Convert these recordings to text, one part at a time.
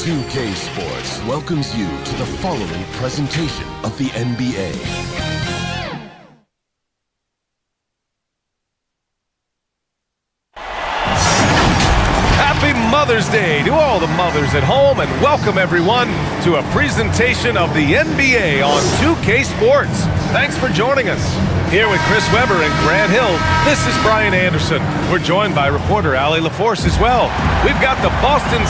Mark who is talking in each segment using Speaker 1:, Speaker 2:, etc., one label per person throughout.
Speaker 1: 2K Sports welcomes you to the following presentation of the NBA.
Speaker 2: Happy Mother's Day to all the mothers at home, and welcome everyone to a presentation of the NBA on 2K Sports. Thanks for joining us. Here with Chris Webber and Grant Hill, this is Brian Anderson. We're joined by reporter Allie LaForce as well. We've got the Boston...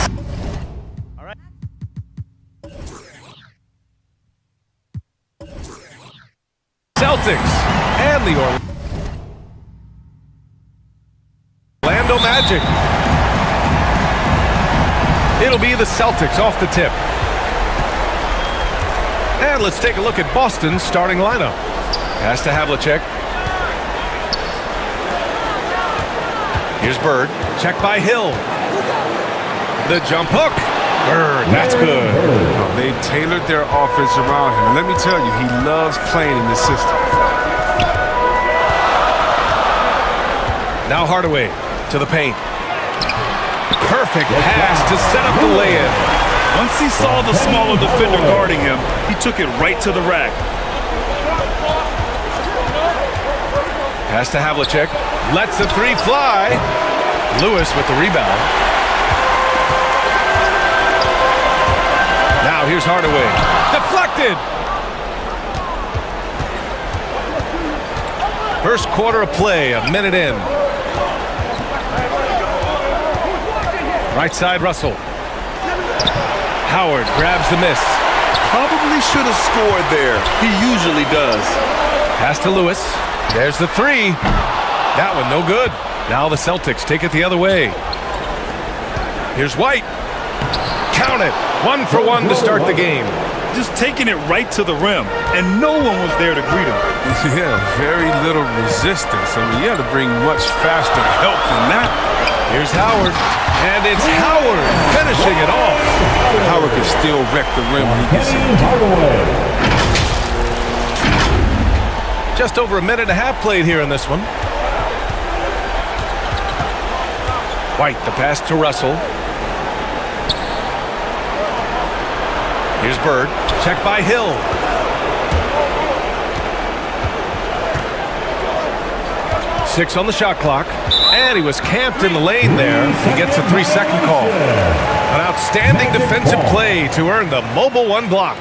Speaker 2: All right. Celtics and the Orlando Magic. It'll be the Celtics off the tip. And let's take a look at Boston's starting lineup. Pass to Havlicek. Here's Bird. Check by Hill. The jump hook. Bird, that's good.
Speaker 3: They've tailored their offense around him. And let me tell you, he loves playing in this system.
Speaker 2: Now Hardaway to the paint. Perfect pass to set up the lay-in.
Speaker 4: Once he saw the smaller defender guarding him, he took it right to the rack.
Speaker 2: Pass to Havlicek. Lets the three fly. Lewis with the rebound. Now here's Hardaway. Deflected. First quarter of play, a minute in. Right side, Russell. Howard grabs the miss.
Speaker 4: Probably should have scored there. He usually does.
Speaker 2: Pass to Lewis. There's the three. That one no good. Now the Celtics take it the other way. Here's White. Count it. 1 for 1 to start the game.
Speaker 4: Just taking it right to the rim, and no one was there to greet him.
Speaker 3: Yeah, very little resistance. I mean, you have to bring much faster help than that.
Speaker 2: Here's Howard. And it's Howard finishing it off.
Speaker 3: Howard can still wreck the rim when he gets it.
Speaker 2: Just over a minute and a half played here in this one. White, the pass to Russell. Here's Bird. Check by Hill. Six on the shot clock. And he was camped in the lane there. He gets a 3-second call. An outstanding defensive play to earn the mobile one block.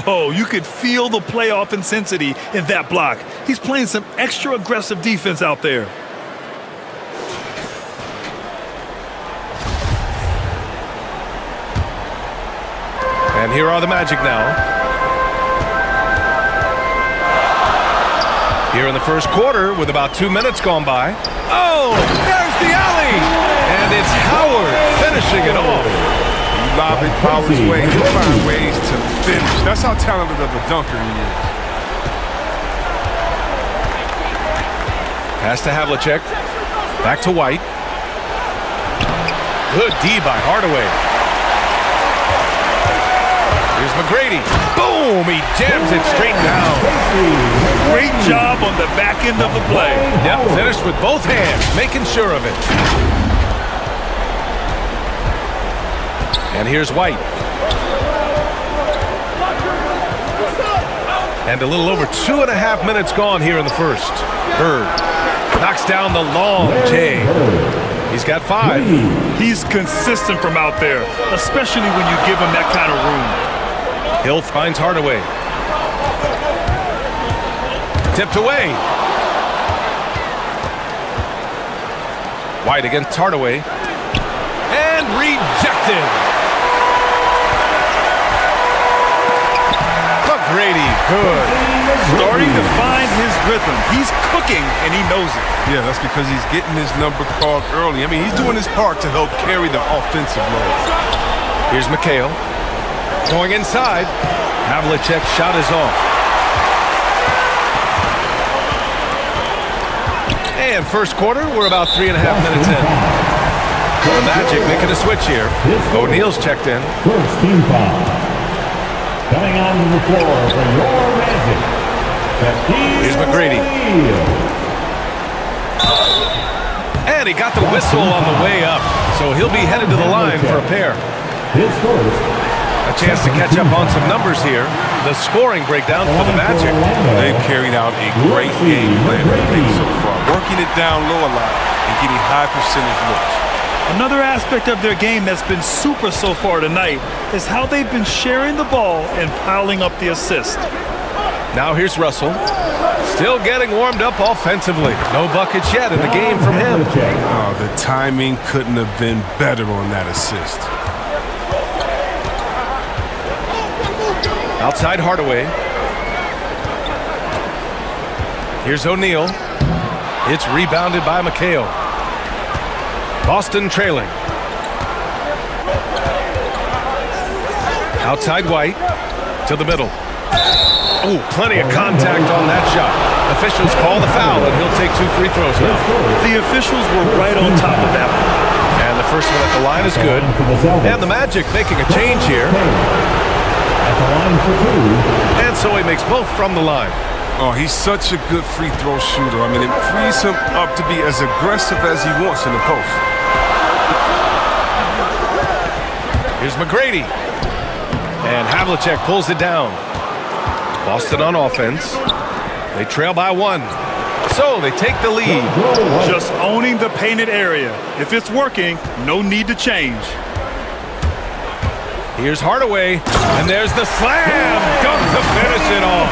Speaker 4: Oh, you could feel the playoff intensity in that block. He's playing some extra aggressive defense out there.
Speaker 2: And here are the Magic now. Here in the first quarter with about 2 minutes gone by. Oh, there's the alley. And it's Howard finishing it off.
Speaker 3: You lob it Howard's way, he'll find ways to finish. That's how talented of a dunker he is.
Speaker 2: Pass to Havlicek. Back to White. Good D by Hardaway. Here's McGrady. Boom! He jams it straight down.
Speaker 4: Great job on the back end of the play.
Speaker 2: Yep, finished with both hands, making sure of it. And here's White. And a little over 2.5 minutes gone here in the first. Bird knocks down the long J. He's got 5.
Speaker 4: He's consistent from out there, especially when you give him that kind of room.
Speaker 2: Hill finds Hardaway. Tipped away. White against Hardaway. And rejected. McGrady, good.
Speaker 4: Starting to find his rhythm. He's cooking, and he knows it.
Speaker 3: Yeah, that's because he's getting his number called early. I mean, he's doing his part to help carry the offensive load.
Speaker 2: Here's McHale. Going inside. Havlicek's shot is off. And first quarter, we're about 3.5 minutes in. The Magic making a switch here. O'Neal's checked in.
Speaker 5: First team foul. Coming onto the floor for your Magic.
Speaker 2: Here's McGrady. And he got the whistle on the way up, so he'll be headed to the line for a pair.
Speaker 5: His first.
Speaker 2: A chance to catch up on some numbers here. The scoring breakdown for the Magic.
Speaker 3: They've carried out a great game plan so far, working it down low a lot and getting high percentage looks.
Speaker 4: Another aspect of their game that's been super so far tonight is how they've been sharing the ball and piling up the assist.
Speaker 2: Now here's Russell. Still getting warmed up offensively. No buckets yet in the game from him.
Speaker 3: Oh, the timing couldn't have been better on that assist.
Speaker 2: Outside Hardaway. Here's O'Neal. It's rebounded by McHale. Boston trailing. Outside White to the middle. Oh, plenty of contact on that shot. Officials call the foul, and he'll take 2 free throws now.
Speaker 4: The officials were right on top of that one.
Speaker 2: And the first one at the line is good. And the Magic making a change here.
Speaker 5: At the line for 2.
Speaker 2: And so he makes both from the line.
Speaker 3: Oh, he's such a good free throw shooter. I mean, it frees him up to be as aggressive as he wants in the post.
Speaker 2: Here's McGrady. And Havlicek pulls it down. Boston on offense. They trail by 1. So they take the lead.
Speaker 4: Just owning the painted area. If it's working, no need to change.
Speaker 2: Here's Hardaway, and there's the slam dunk to finish it off.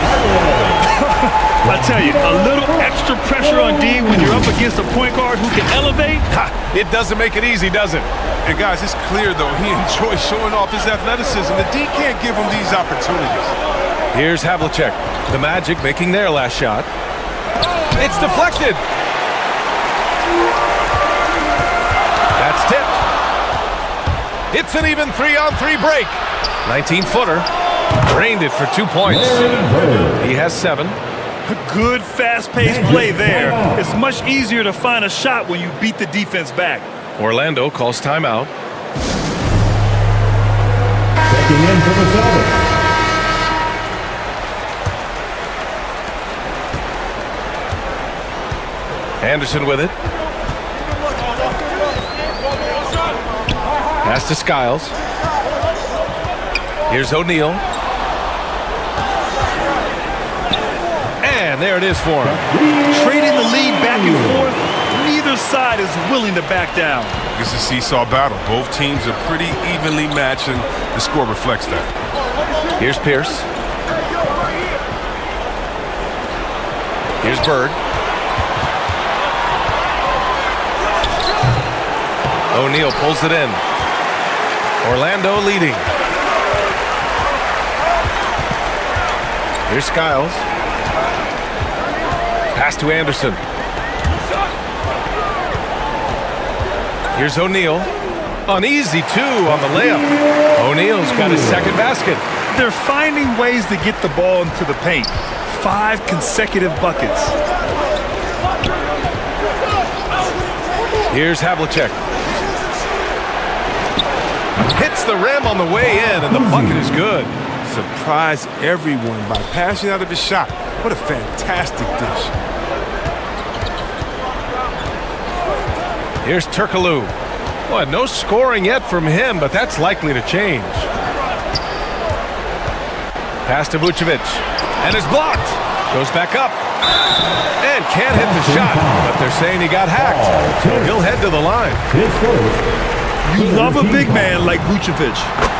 Speaker 4: I tell you, a little extra pressure on D when you're up against a point guard who can elevate.
Speaker 2: It doesn't make it easy, does it?
Speaker 3: And guys, it's clear though, he enjoys showing off his athleticism. The D can't give him these opportunities.
Speaker 2: Here's Havlicek. The Magic making their last shot. It's deflected. That's tipped. It's an even 3-on-3 break. 19-footer. Drained it for 2 points. He has 7.
Speaker 4: A good fast-paced play there. It's much easier to find a shot when you beat the defense back.
Speaker 2: Orlando calls timeout.
Speaker 5: Checking in for the Celtics.
Speaker 2: Anderson with it. Pass to Skiles. Here's O'Neal. And there it is for him.
Speaker 4: Trading the lead back and forth, neither side is willing to back down.
Speaker 3: It's a seesaw battle. Both teams are pretty evenly matched, and the score reflects that.
Speaker 2: Here's Pierce. Here's Bird. O'Neal pulls it in. Orlando leading. Here's Skiles. Pass to Anderson. Here's O'Neal. An easy 2 on the layup. O'Neal's got his second basket.
Speaker 4: They're finding ways to get the ball into the paint. 5 consecutive buckets.
Speaker 2: Here's Havlicek. Hits the rim on the way in, and the bucket is good.
Speaker 3: Surprised everyone by passing out of his shot. What a fantastic dish.
Speaker 2: Here's Turkoglu. Boy, no scoring yet from him, but that's likely to change. Pass to Vucevic. And it's blocked. Goes back up. And can't hit the shot, but they're saying he got hacked. So he'll head to the line.
Speaker 4: You love a big man like Vucevic.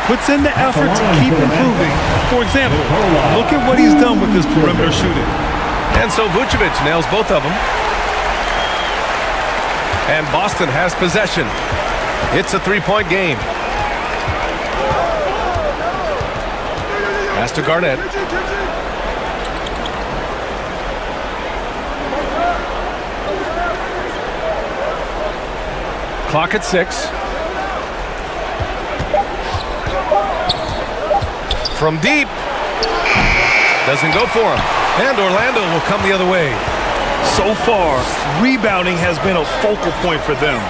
Speaker 4: Puts in the effort to keep improving. For example, look at what he's done with his perimeter shooting.
Speaker 2: And so Vucevic nails both of them. And Boston has possession. It's a 3-point game. Pass to Garnett. Clock at 6. From deep. Doesn't go for him. And Orlando will come the other way.
Speaker 4: So far, rebounding has been a focal point for them.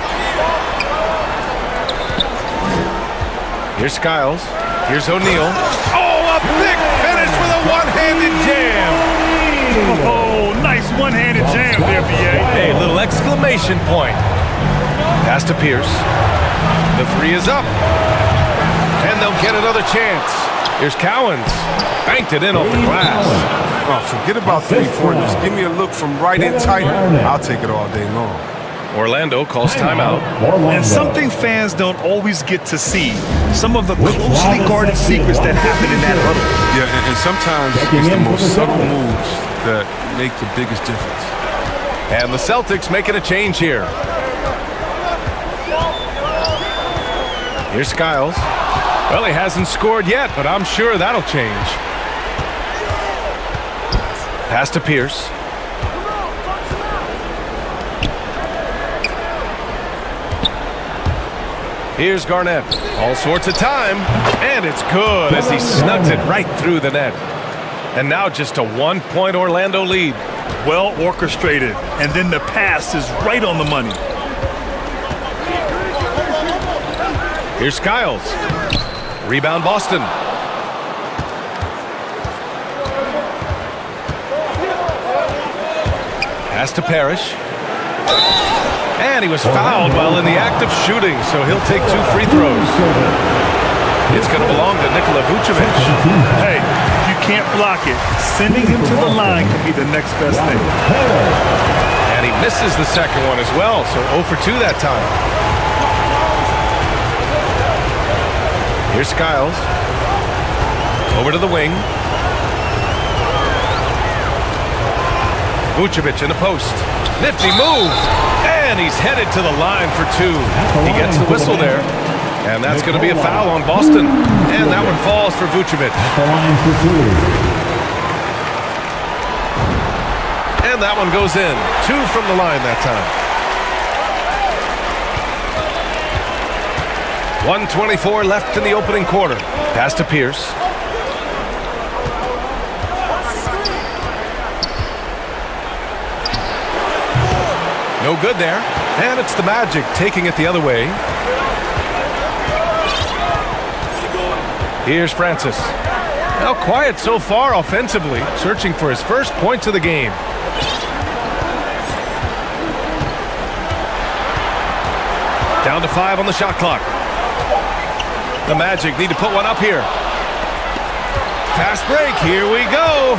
Speaker 2: Here's Skiles. Here's O'Neal. Oh, a big finish with a one-handed jam.
Speaker 4: Oh, nice one-handed jam there, B.A.
Speaker 2: A little exclamation point. Pass to Pierce. The 3 is up. And get another chance. Here's Cowens. Banked it in off the glass.
Speaker 3: Oh, forget about three-pointers. Give me a look from right in tight. I'll take it all day long.
Speaker 2: Orlando calls timeout.
Speaker 4: And something fans don't always get to see. Some of the closely guarded secrets that happen in that huddle.
Speaker 3: Yeah, and sometimes it's the most subtle moves that make the biggest difference.
Speaker 2: And the Celtics making a change here. Here's Skiles. Well, he hasn't scored yet, but I'm sure that'll change. Pass to Pierce. Here's Garnett. All sorts of time. And it's good as he snugs it right through the net. And now just a 1-point Orlando lead.
Speaker 4: Well orchestrated. And then the pass is right on the money.
Speaker 2: Here's Skiles. Rebound Boston. Pass to Parrish. And he was fouled while in the act of shooting, so he'll take 2 free throws. It's going to belong to Nikola Vucevic.
Speaker 4: Hey, if you can't block it, sending him to the line can be the next best thing.
Speaker 2: And he misses the second one as well, so 0 for 2 that time. Here's Skiles. Over to the wing. Vucevic in the post. Nifty move. And he's headed to the line for 2. He gets the whistle there. And that's going to be a foul on Boston. And that one falls for Vucevic.
Speaker 5: The line for 2.
Speaker 2: And that one goes in. 2 from the line that time. 1:24 left in the opening quarter. Pass to Pierce. No good there. And it's the Magic taking it the other way. Here's Francis. Now quiet so far offensively, searching for his first points of the game. Down to 5 on the shot clock. The Magic need to put one up here. Fast break, here we go.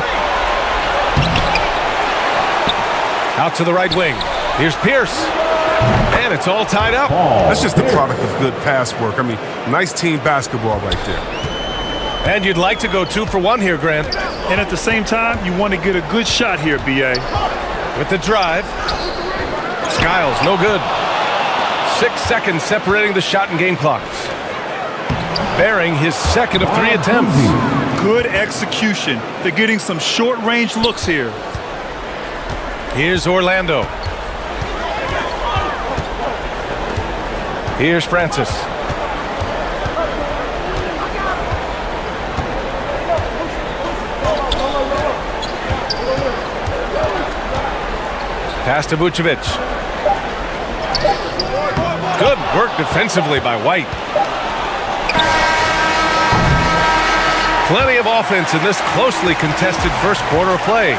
Speaker 2: Out to the right wing. Here's Pierce. And it's all tied up.
Speaker 3: That's just the product of good pass work. I mean, nice team basketball right there.
Speaker 2: And you'd like to go 2 for 1 here, Grant.
Speaker 4: And at the same time, you want to get a good shot here, B.A.
Speaker 2: With the drive. Skiles, no good. 6 seconds separating the shot and game clocks. Bearing his second of 3 attempts.
Speaker 4: Good execution. They're getting some short-range looks here.
Speaker 2: Here's Orlando. Here's Francis. Pass to Vucevic. Good work defensively by White. Plenty of offense in this closely contested first quarter of play.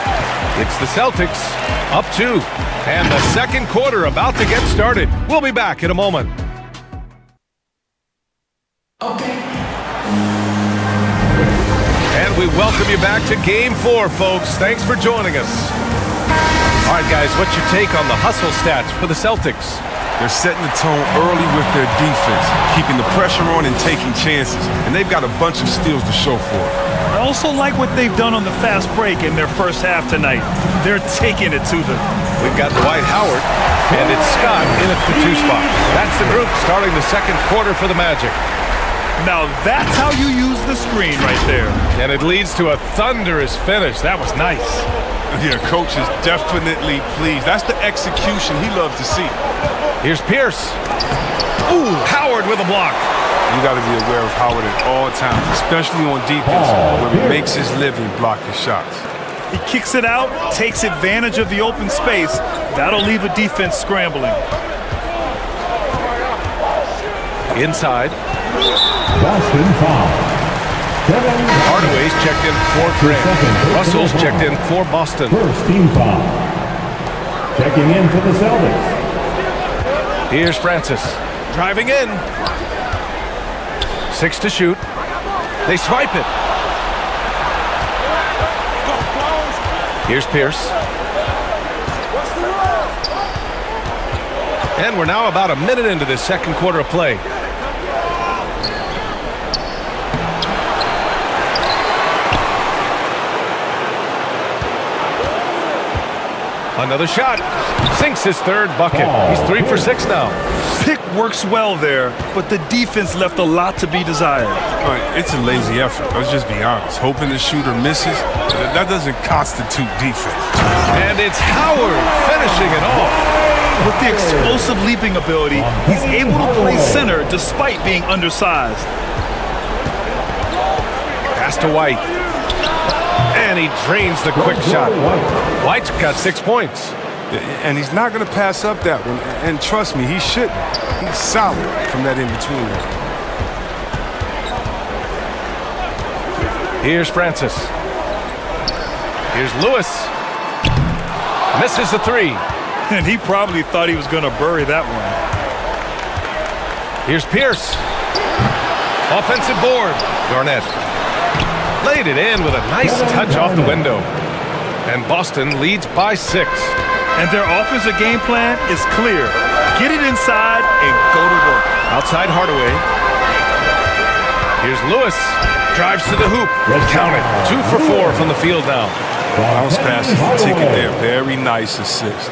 Speaker 2: It's the Celtics up 2. And the second quarter about to get started. We'll be back in a moment. And we welcome you back to Game 4, folks. Thanks for joining us. All right, guys, what's your take on the hustle stats for the Celtics?
Speaker 3: They're setting the tone early with their defense, keeping the pressure on and taking chances. And they've got a bunch of steals to show for it.
Speaker 4: I also like what they've done on the fast break in their first half tonight. They're taking it to them.
Speaker 2: We've got Dwight Howard, and it's Scott in at the 2 spot. That's the group starting the second quarter for the Magic.
Speaker 4: Now that's how you use the screen right there.
Speaker 2: And it leads to a thunderous finish. That was nice.
Speaker 3: Yeah, coach is definitely pleased. That's the execution he loves to see.
Speaker 2: Here's Pierce. Ooh, Howard with a block.
Speaker 3: You got to be aware of Howard at all times, especially on defense, where he makes his living blocking shots.
Speaker 4: He kicks it out, takes advantage of the open space. That'll leave a defense scrambling.
Speaker 2: Inside.
Speaker 5: Boston foul.
Speaker 2: Hardaway's checked in for Grant. Russell's checked in for Boston.
Speaker 5: First team foul. Checking in for the Celtics.
Speaker 2: Here's Francis. Driving in. 6 to shoot. They swipe it. Here's Pierce. And we're now about a minute into this second quarter of play. Another shot. Sinks his third bucket. He's 3 for 6 now.
Speaker 4: Pick works well there, but the defense left a lot to be desired.
Speaker 3: All right, it's a lazy effort. Let's just be honest. Hoping the shooter misses, that doesn't constitute defense.
Speaker 2: And it's Howard finishing it off.
Speaker 4: With the explosive leaping ability, he's able to play center despite being undersized.
Speaker 2: Pass to White. And he drains the quick shot. White's got 6 points.
Speaker 3: And he's not going to pass up that one. And trust me, he shouldn't. He's solid from that in-between.
Speaker 2: Here's Francis. Here's Lewis. Misses the 3.
Speaker 4: And he probably thought he was going to bury that one.
Speaker 2: Here's Pierce. Offensive board. Garnett laid it in with a nice touch off the window. And Boston leads by 6.
Speaker 4: And their offensive game plan is clear. Get it inside and go to work.
Speaker 2: Outside Hardaway. Here's Lewis. Drives to the hoop. Count it. 2 for 4 from the field now.
Speaker 3: Bounce pass is the ticket there. Very nice assist.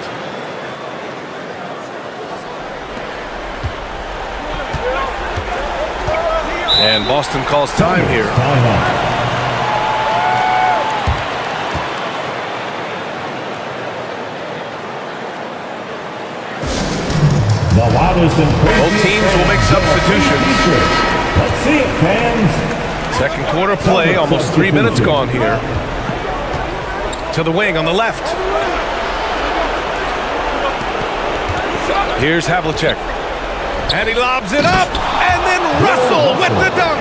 Speaker 2: And Boston calls time here. Both teams will make substitutions.
Speaker 5: Let's see it, fans.
Speaker 2: Second quarter play, almost 3 minutes gone here. To the wing on the left. Here's Havlicek. And he lobs it up. And then Russell with the dunk.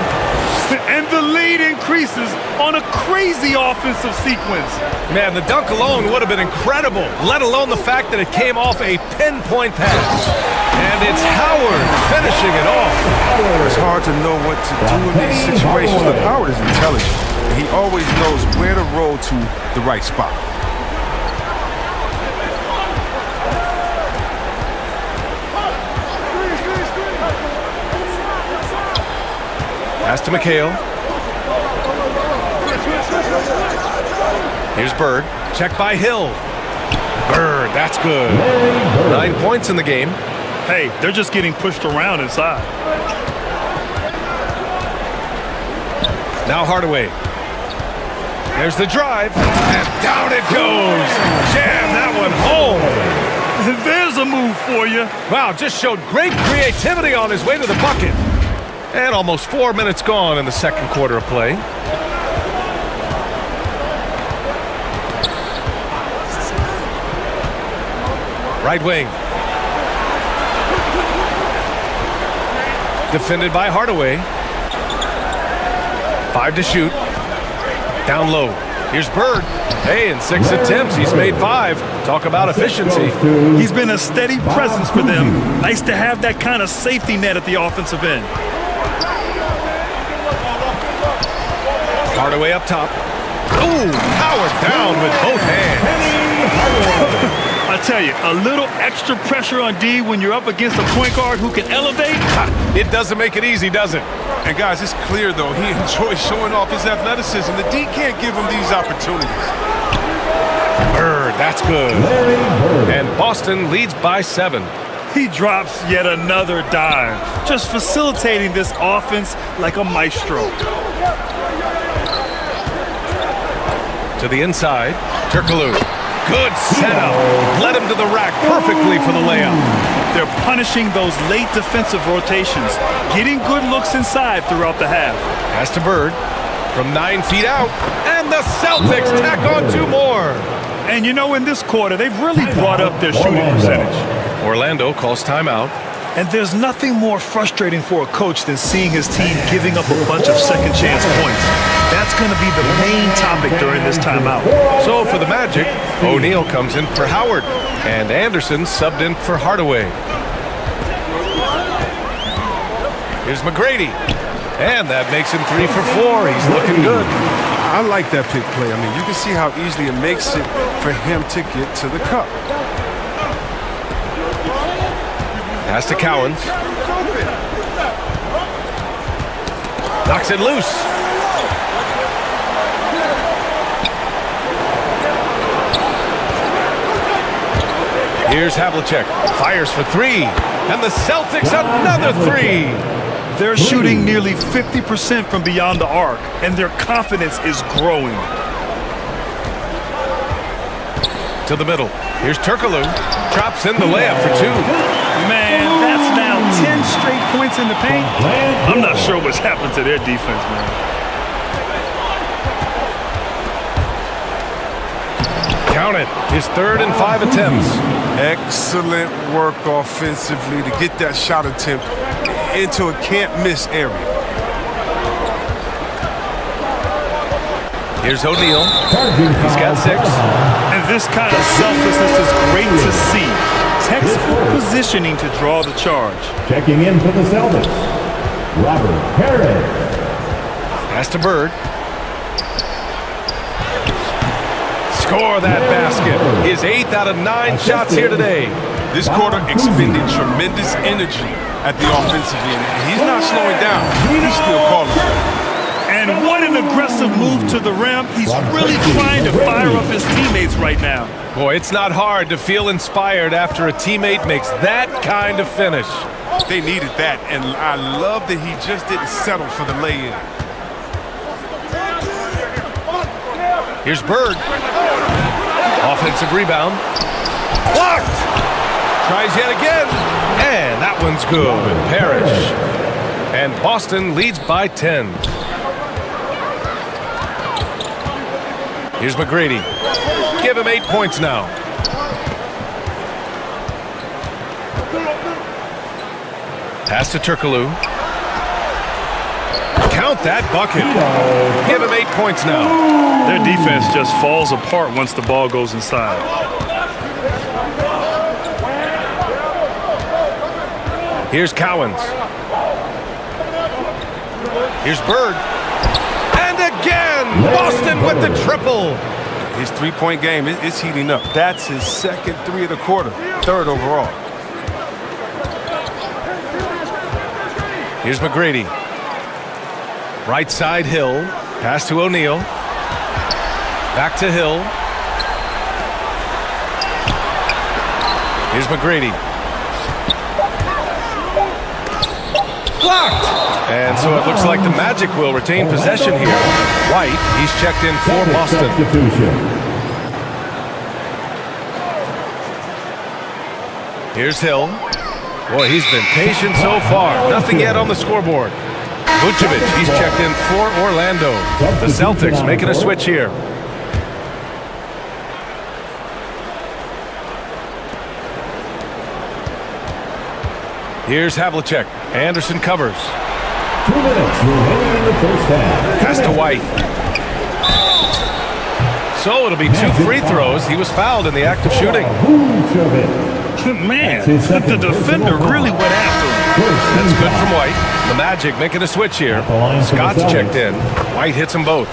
Speaker 4: And the lead increases on a crazy offensive sequence.
Speaker 2: Man, the dunk alone would have been incredible, let alone the fact that it came off a pinpoint pass. And it's Howard finishing it off.
Speaker 3: It's hard to know what to do in these situations. Look, Howard is intelligent. And he always knows where to roll to the right spot.
Speaker 2: Pass to McHale. Here's Bird. Check by Hill. Bird, that's good. 9 points in the game.
Speaker 4: Hey, they're just getting pushed around inside.
Speaker 2: Now Hardaway. There's the drive. And down it goes. Jam that one home.
Speaker 4: There's a move for you.
Speaker 2: Wow, just showed great creativity on his way to the bucket. And almost 4 minutes gone in the second quarter of play. Right wing. Defended by Hardaway. 5 to shoot. Down low. Here's Bird. Hey, in 6 attempts, he's made 5. Talk about efficiency.
Speaker 4: He's been a steady presence for them. Nice to have that kind of safety net at the offensive end.
Speaker 2: Hardaway up top. Ooh, Howard down with both hands.
Speaker 4: I tell you, a little extra pressure on D when you're up against a point guard who can elevate.
Speaker 2: It doesn't make it easy, does it?
Speaker 3: And guys, it's clear though, he enjoys showing off his athleticism. The D can't give him these opportunities.
Speaker 2: Bird, that's good. And Boston leads by 7.
Speaker 4: He drops yet another dime, just facilitating this offense like a maestro.
Speaker 2: To the inside, Turkoglu. Good setup. Led him to the rack perfectly for the layup.
Speaker 4: They're punishing those late defensive rotations, getting good looks inside throughout the half.
Speaker 2: Pass to Bird from 9 feet out, and the Celtics tack on 2 more.
Speaker 4: And you know, in this quarter, they've really brought up their shooting percentage.
Speaker 2: Orlando calls timeout.
Speaker 4: And there's nothing more frustrating for a coach than seeing his team giving up a bunch of second chance points. That's going to be the main topic during this timeout.
Speaker 2: So for the Magic, O'Neal comes in for Howard, and Anderson subbed in for Hardaway. Here's McGrady. And that makes him 3 for 4. He's looking good.
Speaker 3: I like that pick play. I mean, you can see how easily it makes it for him to get to the cup.
Speaker 2: Pass to Cowens. Knocks it loose. Here's Havlicek. Fires for 3. And the Celtics another 3.
Speaker 4: They're shooting nearly 50% from beyond the arc, and their confidence is growing.
Speaker 2: To the middle. Here's Turkoglu. Drops in the layup for 2.
Speaker 4: Man, that's now 10 straight points in the paint. I'm not sure what's happened to their defense, man.
Speaker 2: Count it. His 3rd and 5 attempts.
Speaker 3: Excellent work offensively to get that shot attempt into a can't-miss area.
Speaker 2: Here's O'Neal. He's got 6.
Speaker 4: And this kind of selflessness is great to see. Textbook positioning to draw the charge.
Speaker 5: Checking in for the Celtics, Robert Perez.
Speaker 2: Pass to Bird. Score that basket. His 8th out of 9 shots here today.
Speaker 3: This quarter expended tremendous energy at the offensive end. He's not slowing down. He's still calling.
Speaker 4: And what an aggressive move to the rim. He's really trying to fire up his teammates right now.
Speaker 2: Boy, it's not hard to feel inspired after a teammate makes that kind of finish.
Speaker 3: They needed that, and I love that he just didn't settle for the lay-in.
Speaker 2: Here's Bird. Offensive rebound. Blocked! Tries yet again. And that one's good. Parrish. And Boston leads by 10. Here's McGrady. Give him 8 points now. Pass to Turkoglu. Count that bucket. Give him 8 points now.
Speaker 4: Their defense just falls apart once the ball goes inside.
Speaker 2: Here's Cowens. Here's Bird. And again, Boston with the triple.
Speaker 3: His three-point game is heating up. That's his 2nd 3 of the quarter, 3rd overall.
Speaker 2: Here's McGrady. Right side, Hill. Pass to O'Neal. Back to Hill. Here's McGrady. Blocked! And so it looks like the Magic will retain possession here. White, he's checked in for Boston. Here's Hill. Boy, he's been patient so far. Nothing yet on the scoreboard. Vucevic, he's checked in for Orlando. The Celtics making a switch here. Here's Havlicek. Anderson covers.
Speaker 5: 2 minutes remaining in the first half.
Speaker 2: Pass to White. So it'll be 2 free throws. He was fouled in the act of shooting.
Speaker 4: Man, the defender really went after him.
Speaker 2: That's good from White. The Magic making a switch here. Scott's checked in. White hits them both.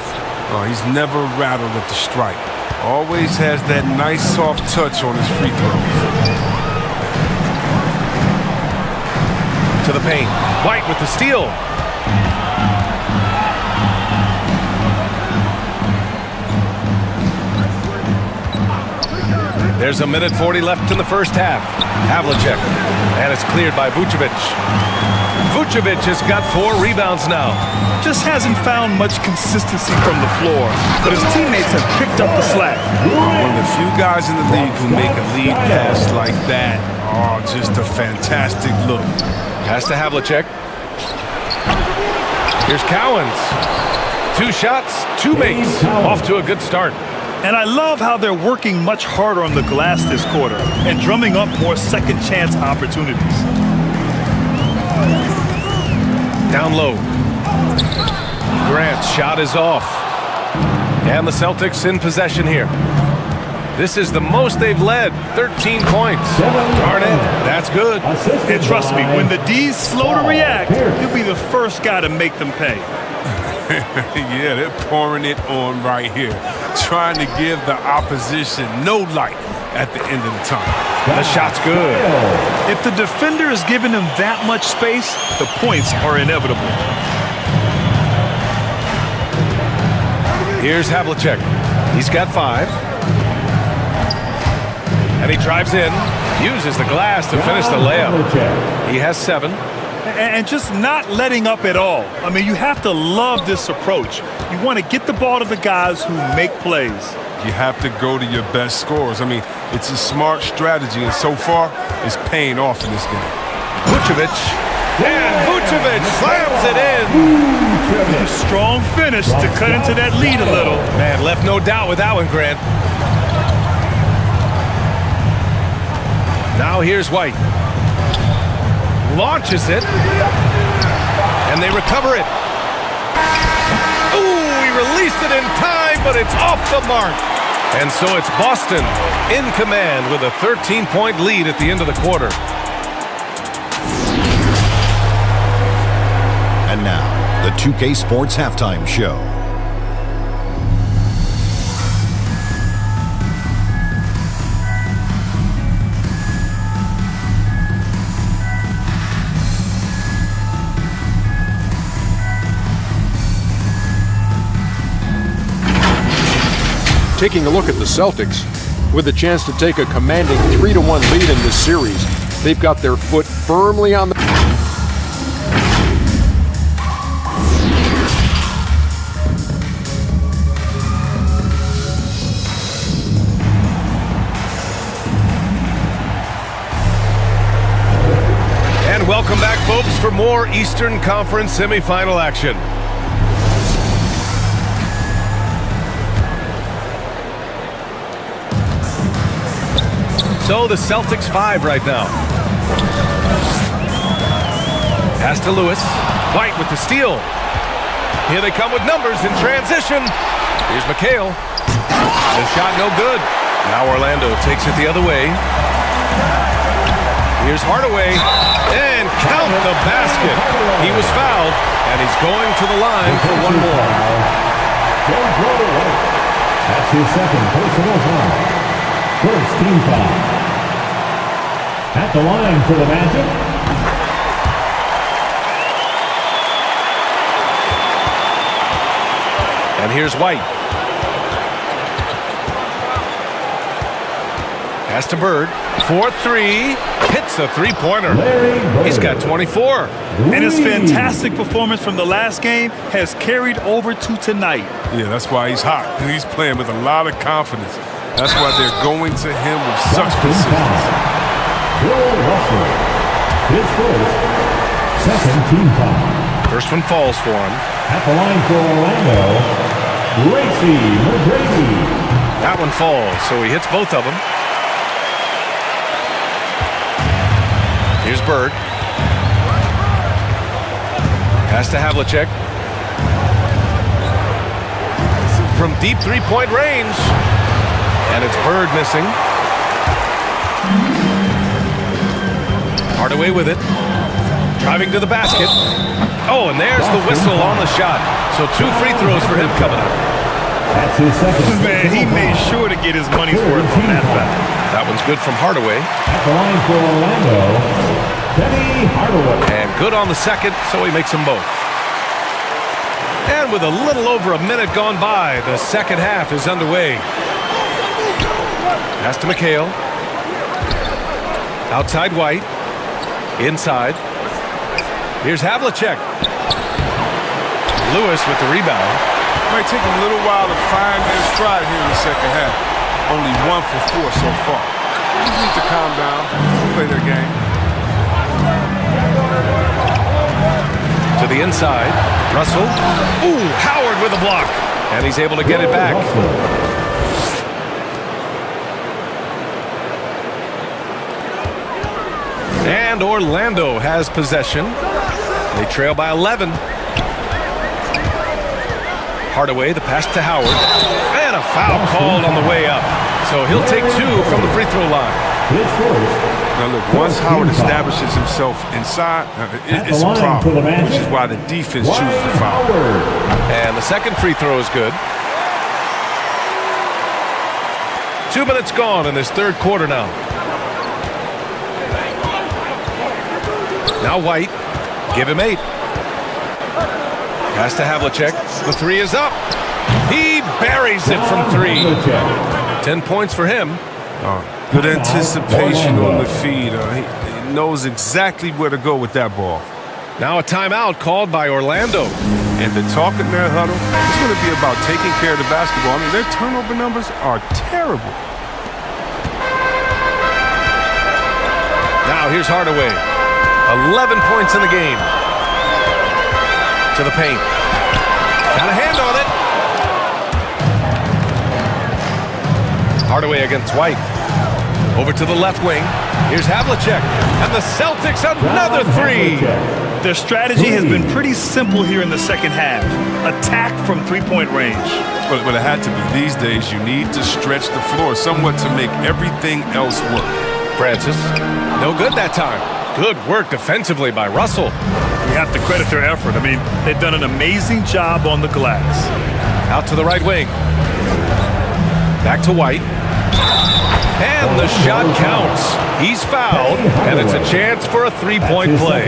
Speaker 3: Oh, he's never rattled at the stripe. Always has that nice soft touch on his free throws.
Speaker 2: To the paint. White with the steal. There's 1:40 left in the first half. Havlicek. And it's cleared by Vucevic. Vucevic has got 4 rebounds now.
Speaker 4: Just hasn't found much consistency from the floor, but his teammates have picked up the slack.
Speaker 3: One of the few guys in the league who make a lead pass like that. Oh, just a fantastic look.
Speaker 2: Pass to Havlicek. Here's Cowens. 2 shots, 2 makes. Off to a good start.
Speaker 4: And I love how they're working much harder on the glass this quarter and drumming up more second chance opportunities.
Speaker 2: Down low. Grant's shot is off. And the Celtics in possession here. This is the most they've led, 13 points. Darn it, that's good.
Speaker 4: And trust me, when the D's slow to react, he'll be the first guy to make them pay.
Speaker 3: Yeah, they're pouring it on right here, trying to give the opposition no light at the end of the tunnel.
Speaker 2: The shot's good.
Speaker 4: If the defender is giving him that much space, the points are inevitable.
Speaker 2: Here's Havlicek. He's got 5. And he drives in, uses the glass to finish the layup. He has 7.
Speaker 4: And just not letting up at all. I mean, you have to love this approach. You want to get the ball to the guys who make plays.
Speaker 3: You have to go to your best scorers. I mean, it's a smart strategy, and so far, it's paying off in this game.
Speaker 2: Vucevic. And Vucevic slams it in.
Speaker 4: Strong finish to cut into that lead a little.
Speaker 2: Man, left no doubt with that one, Grant. Now here's White. Launches it. And they recover it. Ooh, he released it in time, but it's off the mark. And so it's Boston in command with a 13-point lead at the end of the quarter.
Speaker 1: And now, the 2K Sports Halftime Show.
Speaker 6: Taking a look at the Celtics, with a chance to take a commanding 3-1 lead in this series, they've got their foot firmly on the...
Speaker 2: And welcome back, folks, for more Eastern Conference semifinal action. So the Celtics 5 right now. Pass to Lewis. White with the steal. Here they come with numbers in transition. Here's McHale. The shot no good. Now Orlando takes it the other way. Here's Hardaway. And count the basket. He was fouled, and he's going to the line for one more.
Speaker 5: That's his second personal foul. First team foul. At the line for the Magic.
Speaker 2: And here's White. Pass to Bird. 4-3. Hits a three-pointer. He's got 24.
Speaker 4: And his fantastic performance from the last game has carried over to tonight.
Speaker 3: Yeah, that's why he's hot. He's playing with a lot of confidence. That's why they're going to him with such consistency.
Speaker 5: Bill Russell, his first, second team foul.
Speaker 2: First one falls for him.
Speaker 5: At the line for Orlando, Tracy McGrady.
Speaker 2: That one falls, so he hits both of them. Here's Bird. Pass to Havlicek. From deep three-point range. And it's Bird missing. Hardaway with it. Driving to the basket. Oh, and there's the whistle on the shot. So 2 free throws for him coming up.
Speaker 5: That's his second.
Speaker 4: Man, he made sure to get his money's worth on that foul.
Speaker 2: That one's good from Hardaway.
Speaker 5: At the line for Orlando, Penny Hardaway.
Speaker 2: And good on the second, so he makes them both. And with a little over a minute gone by, the second half is underway. Pass to McHale. Outside White. Inside. Here's Havlicek. Lewis with the rebound.
Speaker 3: Might take them a little while to find their stride here in the second half. Only 1 for 4 so far. Just need to calm down, play their game.
Speaker 2: To the inside. Russell. Ooh, Howard with a block. And he's able to get it back. And Orlando has possession. They trail by 11. Hardaway, the pass to Howard. And a foul called on the way up. so he'll take 2 from the free throw line.
Speaker 5: His first.
Speaker 3: Now look, once Howard establishes himself inside, it's a problem, which is why the defense chooses to foul.
Speaker 2: And the second free throw is good. 2 minutes gone in this third quarter now. Now White, give him 8. Pass to Havlicek. The 3 is up. He buries it from 3. 10 points for him.
Speaker 3: Good anticipation on the feed. He knows exactly where to go with that ball.
Speaker 2: Now a timeout called by Orlando.
Speaker 3: And the talk in their huddle is going to be about taking care of the basketball. I mean, their turnover numbers are terrible.
Speaker 2: Now here's Hardaway. 11 points in the game. To the paint. Got a hand on it. Hardaway against White. Over to the left wing. Here's Havlicek. And the Celtics another 3.
Speaker 4: Their strategy has been pretty simple here in the second half. Attack from three-point range.
Speaker 3: But it had to be. These days, you need to stretch the floor somewhat to make everything else work.
Speaker 2: Francis. No good that time. Good work defensively by Russell.
Speaker 4: You have to credit their effort. I mean, they've done an amazing job on the glass.
Speaker 2: Out to the right wing. Back to White. And the shot counts. He's fouled, and it's a chance for a three-point play.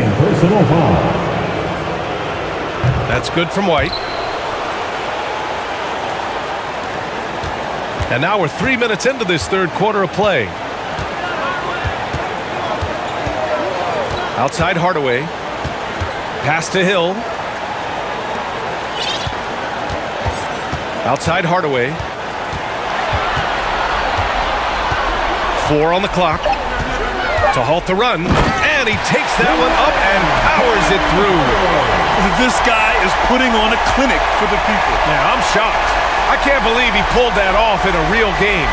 Speaker 2: That's good from White. And now we're 3 minutes into this third quarter of play. Outside Hardaway. Pass to Hill. Outside Hardaway. 4 on the clock to halt the run, and he takes that one up and powers it through.
Speaker 4: This guy is putting on a clinic for the people.
Speaker 2: Yeah, I'm shocked. I can't believe he pulled that off in a real game.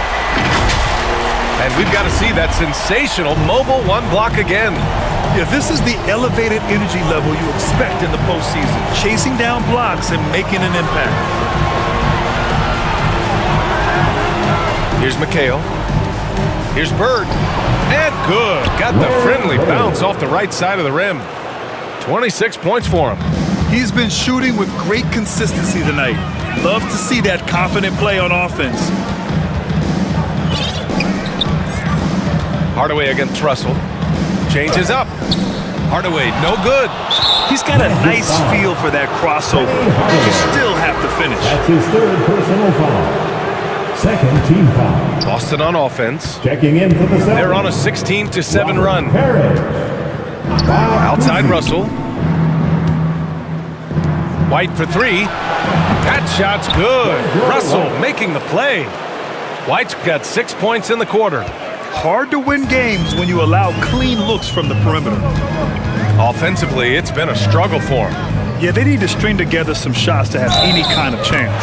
Speaker 2: And we've got to see that sensational mobile one block again.
Speaker 4: Yeah, this is the elevated energy level you expect in the postseason, chasing down blocks and making an impact.
Speaker 2: Here's McHale. Here's Bird. And good. Got the friendly bounce off the right side of the rim. 26 points for him.
Speaker 4: He's been shooting with great consistency tonight. Love to see that confident play on offense.
Speaker 2: Hardaway against Russell. Changes up. Hardaway, no good.
Speaker 4: He's got a nice feel for that crossover, but you still have to finish.
Speaker 5: That's his third personal foul. Second team foul.
Speaker 2: Boston on offense.
Speaker 5: Checking in for the Celtics.
Speaker 2: They're on a 16-7 run.
Speaker 5: Parrish.
Speaker 2: Outside Russell. White for 3. That shot's good. Russell making the play. White's got 6 points in the quarter.
Speaker 4: Hard to win games when you allow clean looks from the perimeter.
Speaker 2: Offensively, it's been a struggle for him.
Speaker 4: Yeah, they need to string together some shots to have any kind of chance.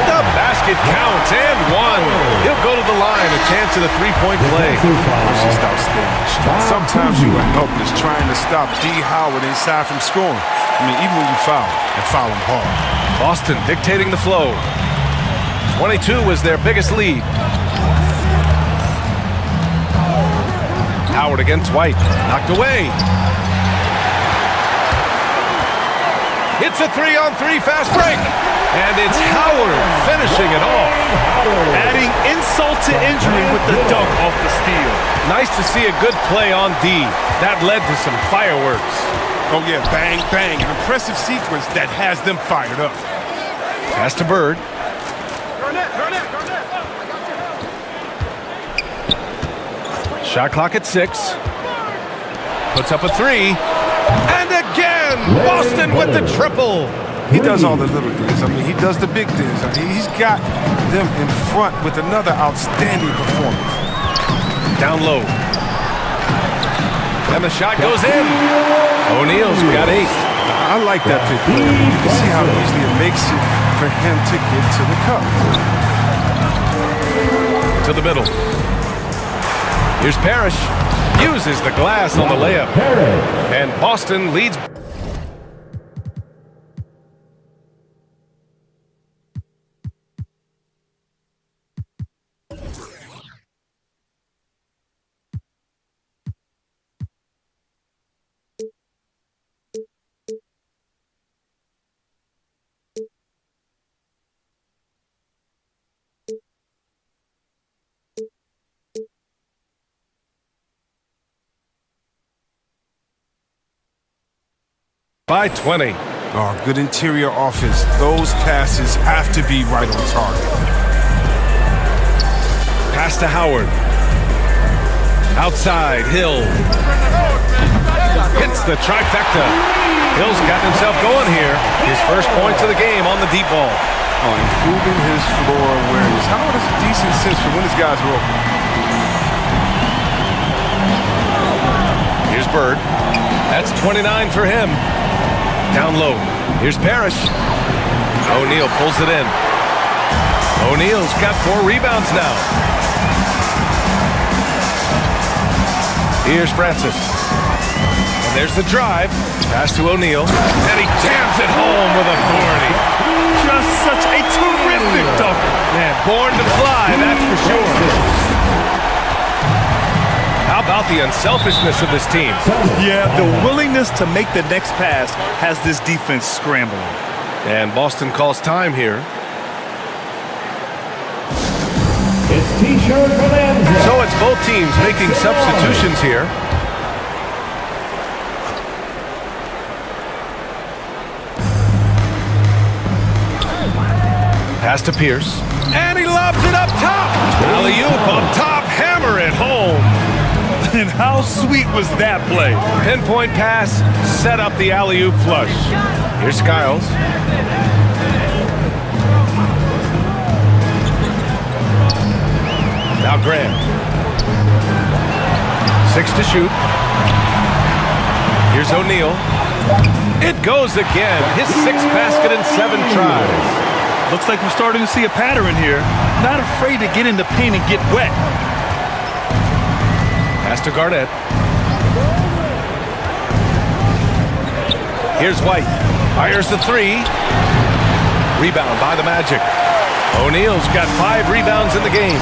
Speaker 2: The basket counts and 1. He'll go to the line, a chance at a three-point play.
Speaker 3: It's just outstanding. Sometimes you are helpless trying to stop D. Howard inside from scoring. I mean, even when you foul, and foul him hard.
Speaker 2: Boston dictating the flow. 22 was their biggest lead. Howard against White. Knocked away. It's a 3-on-3 fast break. And it's Howard finishing it off.
Speaker 4: Adding insult to injury with the dunk off the steal.
Speaker 2: Nice to see a good play on D. That led to some fireworks.
Speaker 3: Oh, yeah, bang, bang. An impressive sequence that has them fired up.
Speaker 2: Pass to Bird. Shot clock at 6. Puts up a 3. And again, Boston with the triple.
Speaker 3: He does all the little things. I mean, he does the big things. I mean, he's got them in front with another outstanding performance.
Speaker 2: Down low. And the shot goes in. O'Neal's got 8.
Speaker 3: I like that pick. You can see how easily it makes it for him to get to the cup.
Speaker 2: To the middle. Here's Parrish. Uses the glass on the layup. And Boston leads. by 20.
Speaker 3: Oh, good interior offense. Those passes have to be right on target.
Speaker 2: Pass to Howard. Outside, Hill. Hits the trifecta. Hill's got himself going here. His first points of the game on the deep ball.
Speaker 3: Oh, improving his floor awareness. Howard has a decent sense for when his guys are open.
Speaker 2: Here's Bird. That's 29 for him. Down low. Here's Parrish. O'Neal pulls it in. O'Neal's got 4 rebounds now. Here's Francis. And there's the drive. Pass to O'Neal. And he jams it home with authority.
Speaker 4: Just such a terrific dunker.
Speaker 2: Man, born to fly, that's for sure. How about the unselfishness of this team?
Speaker 4: Yeah, the willingness to make the next pass has this defense scrambling.
Speaker 2: And Boston calls time here.
Speaker 5: It's T-shirt bonanza.
Speaker 2: So it's both teams making substitutions here. Pass to Pierce. And he lobs it up top. Alley-oop up top. Hammer it home.
Speaker 4: And how sweet was that play?
Speaker 2: Pinpoint pass. Set up the alley-oop flush. Here's Skiles. Now Grant. 6 to shoot. Here's O'Neal. It goes again. His 6th basket in 7 tries.
Speaker 4: Looks like we're starting to see a pattern here. Not afraid to get in the paint and get wet.
Speaker 2: Pass to Garnett. Here's White. Fires the 3. Rebound by the Magic. O'Neal's got 5 rebounds in the game.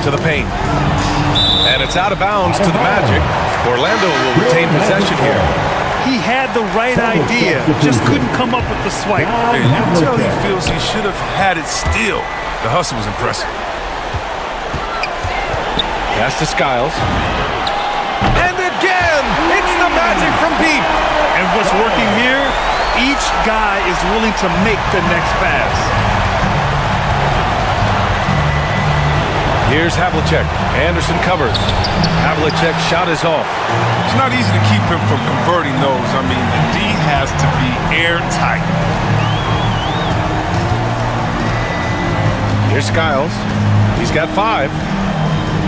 Speaker 2: To the paint. And it's out of bounds to the Magic. Orlando will retain possession here.
Speaker 4: He had the right idea, just couldn't come up with the swipe.
Speaker 3: And you can tell he feels he should have had it still. The hustle was impressive.
Speaker 2: Pass to Skiles. And again, it's the Magic from deep.
Speaker 4: And what's working here, each guy is willing to make the next pass.
Speaker 2: Here's Havlicek. Anderson covers. Havlicek's shot is off.
Speaker 3: It's not easy to keep him from converting those. I mean, the D has to be airtight.
Speaker 2: Here's Skiles. He's got 5.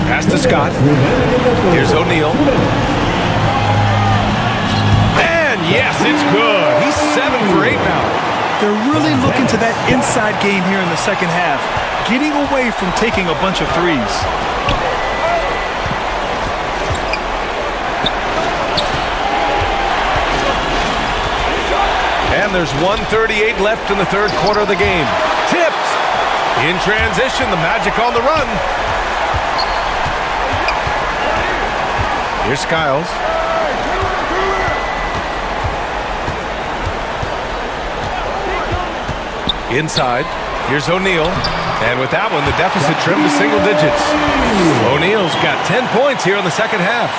Speaker 2: Pass to Scott. Here's O'Neal. And yes, it's good. He's 7 for 8 now.
Speaker 4: They're really looking to that inside game here in the second half, getting away from taking a bunch of threes.
Speaker 2: And there's 1:38 left in the 3rd quarter of the game. Tipped. In transition, the Magic on the run. Here's Skiles. Inside. Here's O'Neal. And with that one, the deficit trimmed to single digits. O'Neal's got 10 points here in the second half.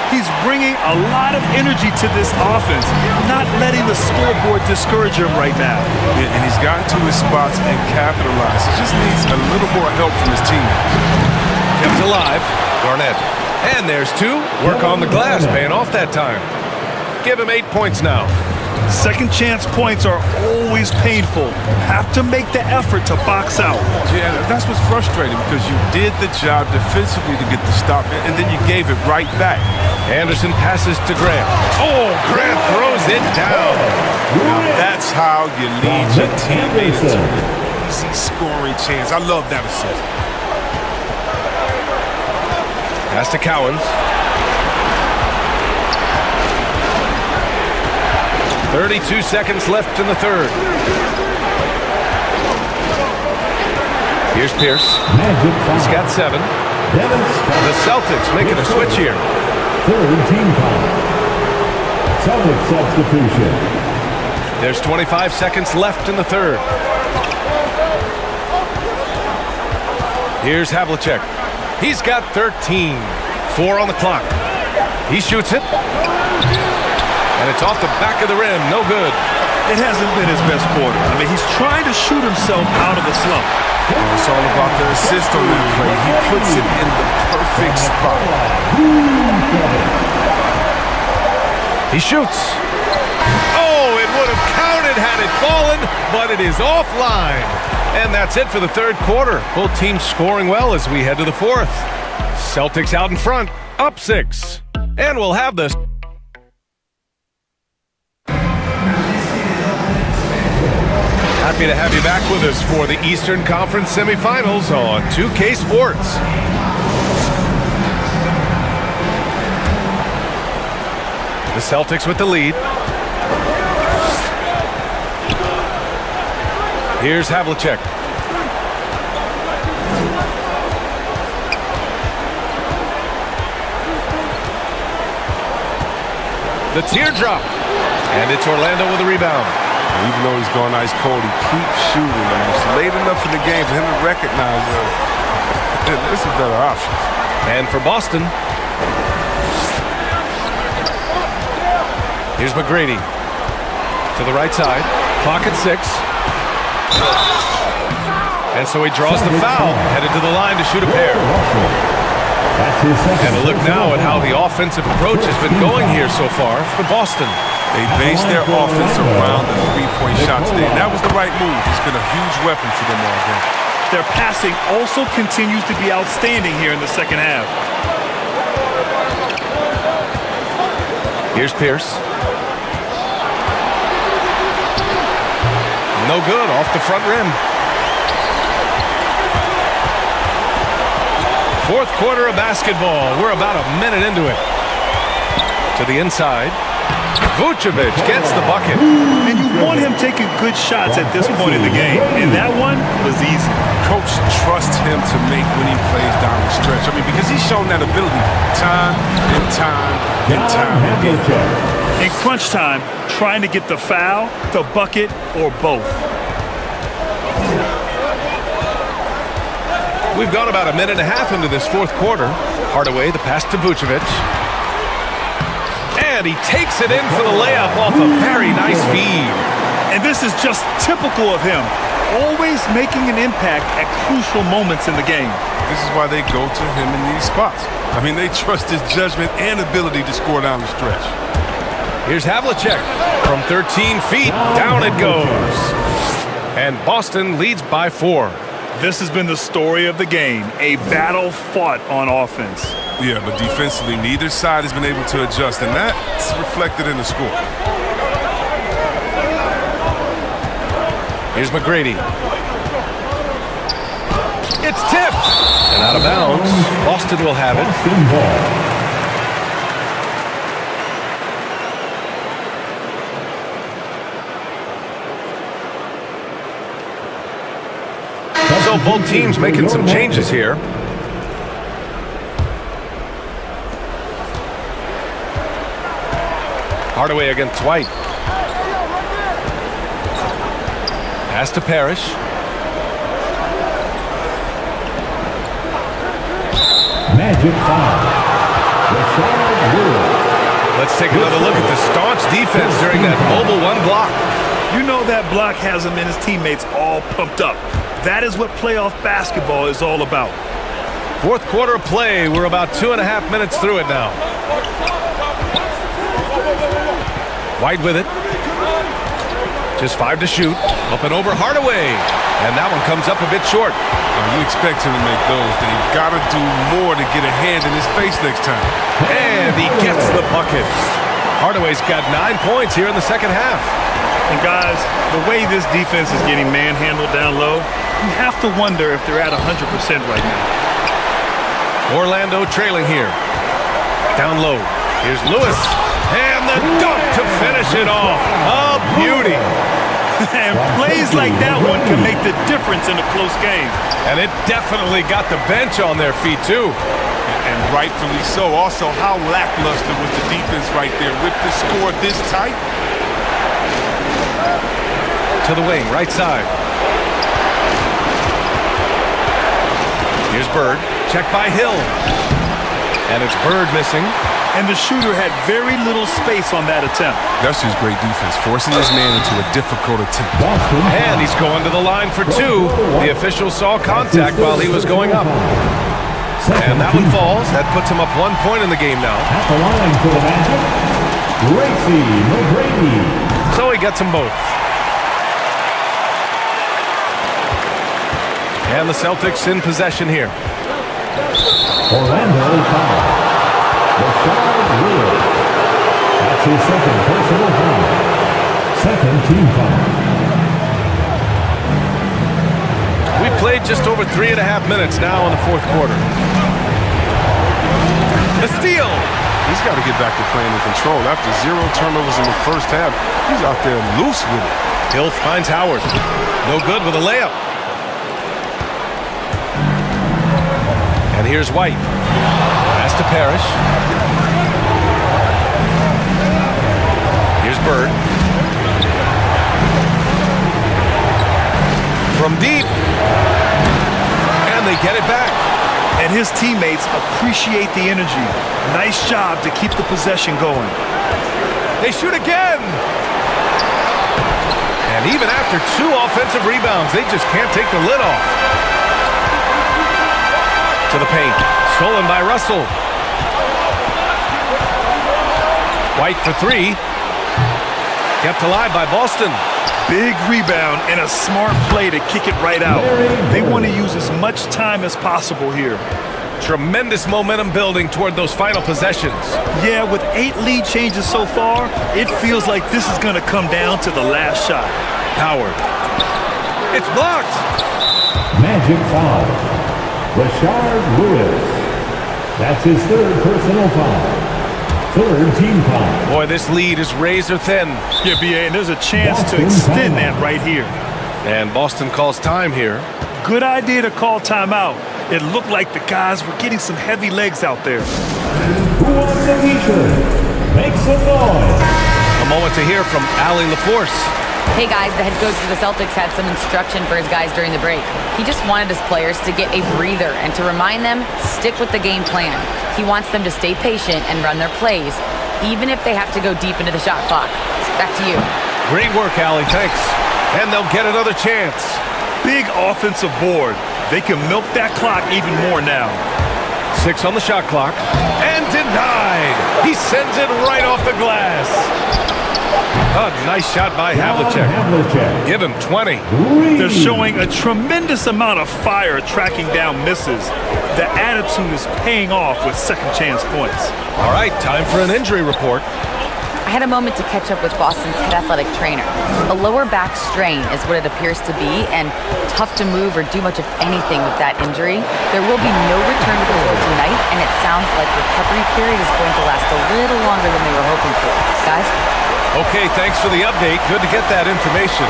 Speaker 4: He's bringing a lot of energy to this offense, not letting the scoreboard discourage him right now.
Speaker 3: And he's gotten to his spots and capitalized. He just needs a little more help from his teammates.
Speaker 2: Kept alive. Garnett. And there's 2. Work on the glass, paying off that time. Give him 8 points now.
Speaker 4: Second chance points are always painful. Have to make the effort to box out.
Speaker 3: Yeah, that's what's frustrating because you did the job defensively to get the stop, and then you gave it right back.
Speaker 2: Anderson passes to Grant. Oh, Grant throws it down.
Speaker 3: Now that's how you lead your teammates to an easy scoring chance. I love that assist.
Speaker 2: Pass to Cowens. 32 seconds left in the 3rd. Here's Pierce. He's got 7. The Celtics making a switch here.
Speaker 5: 3rd team foul. Celtics substitution.
Speaker 2: There's 25 seconds left in the 3rd. Here's Havlicek. He's got 13. 4 on the clock. He shoots it. And it's off the back of the rim. No good.
Speaker 4: It hasn't been his best quarter. I mean, he's trying to shoot himself out of a slump.
Speaker 3: Well, it's all about the assist on that play. He puts it in the perfect spot.
Speaker 2: He shoots. Oh, it would have counted had it fallen, but it is offline. And that's it for the third quarter. Both teams scoring well as we head to the fourth. Celtics out in front, up 6. And we'll have this. Happy to have you back with us for the Eastern Conference semifinals on 2K Sports. The Celtics with the lead. Here's Havlicek. The teardrop. And it's Orlando with a rebound.
Speaker 3: Even though he's going ice cold, he keeps shooting. And it's late enough in the game for him to recognize there's a better option.
Speaker 2: And for Boston, here's McGrady to the right side. Clock at 6. And so he draws the foul, headed to the line to shoot a pair. And a look now at how the offensive approach has been going here so far for Boston.
Speaker 3: They base their offense around the three-point shot today. And that was the right move. It's been a huge weapon for them all game.
Speaker 4: Their passing also continues to be outstanding here in the second half.
Speaker 2: Here's Pierce. No good, off the front rim. Fourth quarter of basketball. We're about a minute into it. To the inside. Vucevic gets the bucket.
Speaker 4: And you want him taking good shots at this point in the game. And that one was easy.
Speaker 3: Coach trusts him to make winning plays down the stretch. I mean, because he's shown that ability time and time and time again.
Speaker 4: In crunch time, trying to get the foul, the bucket, or both.
Speaker 2: We've gone about a minute and a half into this fourth quarter. Hardaway, the pass to Vucevic. And he takes it in for the layup off a very nice feed.
Speaker 4: And this is just typical of him. Always making an impact at crucial moments in the game.
Speaker 3: This is why they go to him in these spots. I mean, they trust his judgment and ability to score down the stretch.
Speaker 2: Here's Havlicek. From 13 feet, down it goes. And Boston leads by 4.
Speaker 4: This has been the story of the game, a battle fought on offense.
Speaker 3: Yeah, but defensively, neither side has been able to adjust, and that's reflected in the score.
Speaker 2: Here's McGrady. It's tipped and out of bounds. Boston will have it. So both teams making some changes here. Hardaway against White. Pass to Parrish.
Speaker 5: Magic foul.
Speaker 2: Let's take another look at the staunch defense during that mobile 1 block.
Speaker 4: You know that block has him and his teammates all pumped up. That is what playoff basketball is all about.
Speaker 2: Fourth quarter of play. We're about 2.5 minutes through it now. White with it. Just 5 to shoot. Up and over Hardaway. And that one comes up a bit short.
Speaker 3: You expect him to make those. They've got to do more to get a hand in his face next time.
Speaker 2: And he gets the bucket. Hardaway's got 9 points here in the second half.
Speaker 4: And guys, the way this defense is getting manhandled down low, you have to wonder if they're at 100% right now.
Speaker 2: Orlando trailing here. Down low. Here's Lewis. And the dunk to finish it off. A beauty.
Speaker 4: And plays like that one can make the difference in a close game.
Speaker 2: And it definitely got the bench on their feet, too.
Speaker 3: And rightfully so. Also, how lackluster was the defense right there with the score this tight?
Speaker 2: To the wing, right side. Here's Bird. Check by Hill. And it's Bird missing.
Speaker 4: And the shooter had very little space on that attempt.
Speaker 3: That's just great defense, forcing his man into a difficult attempt.
Speaker 2: And he's going to the line for two. The official saw contact while he was going up. And that one falls. That puts him up 1 point in the game now.
Speaker 5: At the line for the Magic, Gracie McGrady.
Speaker 2: So he gets them both. And the Celtics in possession here.
Speaker 5: Orlando foul. Rashard Lewis. That's his second personal foul. Second team foul.
Speaker 2: We played just over 3.5 minutes now in the fourth quarter. The steal.
Speaker 3: He's got to get back to playing in control. After 0 turnovers in the first half, he's out there loose with it.
Speaker 2: Hill finds Howard. No good with a layup. And here's White. Pass to Parrish. Here's Bird. From deep. And they get it back.
Speaker 4: And his teammates appreciate the energy. Nice job to keep the possession going.
Speaker 2: They shoot again. And even after 2 offensive rebounds, they just can't take the lid off. To the paint. Stolen by Russell. White for 3. Kept alive by Boston.
Speaker 4: Big rebound and a smart play to kick it right out. They want to use as much time as possible here.
Speaker 2: Tremendous momentum building toward those final possessions.
Speaker 4: Yeah, with 8 lead changes so far, it feels like this is going to come down to the last shot.
Speaker 2: Howard. It's blocked.
Speaker 5: Magic foul. Rashard Lewis. That's his third personal foul. Third team foul.
Speaker 2: Boy, this lead is razor thin.
Speaker 4: Yeah, B.A., and there's a chance to extend that right here.
Speaker 2: And Boston calls time here.
Speaker 4: Good idea to call timeout. It looked like the guys were getting some heavy legs out there.
Speaker 5: Who wants a feature? Make some noise.
Speaker 2: A moment to hear from Allie LaForce.
Speaker 7: Hey guys, the head coach of the Celtics had some instruction for his guys during the break. He just wanted his players to get a breather and to remind them, stick with the game plan. He wants them to stay patient and run their plays, even if they have to go deep into the shot clock. Back to you.
Speaker 2: Great work, Allie. Thanks. And they'll get another chance.
Speaker 4: Big offensive board. They can milk that clock even more now.
Speaker 2: 6 on the shot clock. And denied. He sends it right off the glass. A nice shot by Havlicek. Give him 20.
Speaker 4: They're showing a tremendous amount of fire tracking down misses. The attitude is paying off with second chance points.
Speaker 2: All right, time for an injury report.
Speaker 7: I had a moment to catch up with Boston's head athletic trainer. A lower back strain is what it appears to be, and tough to move or do much of anything with that injury. There will be no return to the floor tonight, and it sounds like recovery period is going to last a little longer than they were hoping for. Guys?
Speaker 2: Okay, thanks for the update. Good to get that information.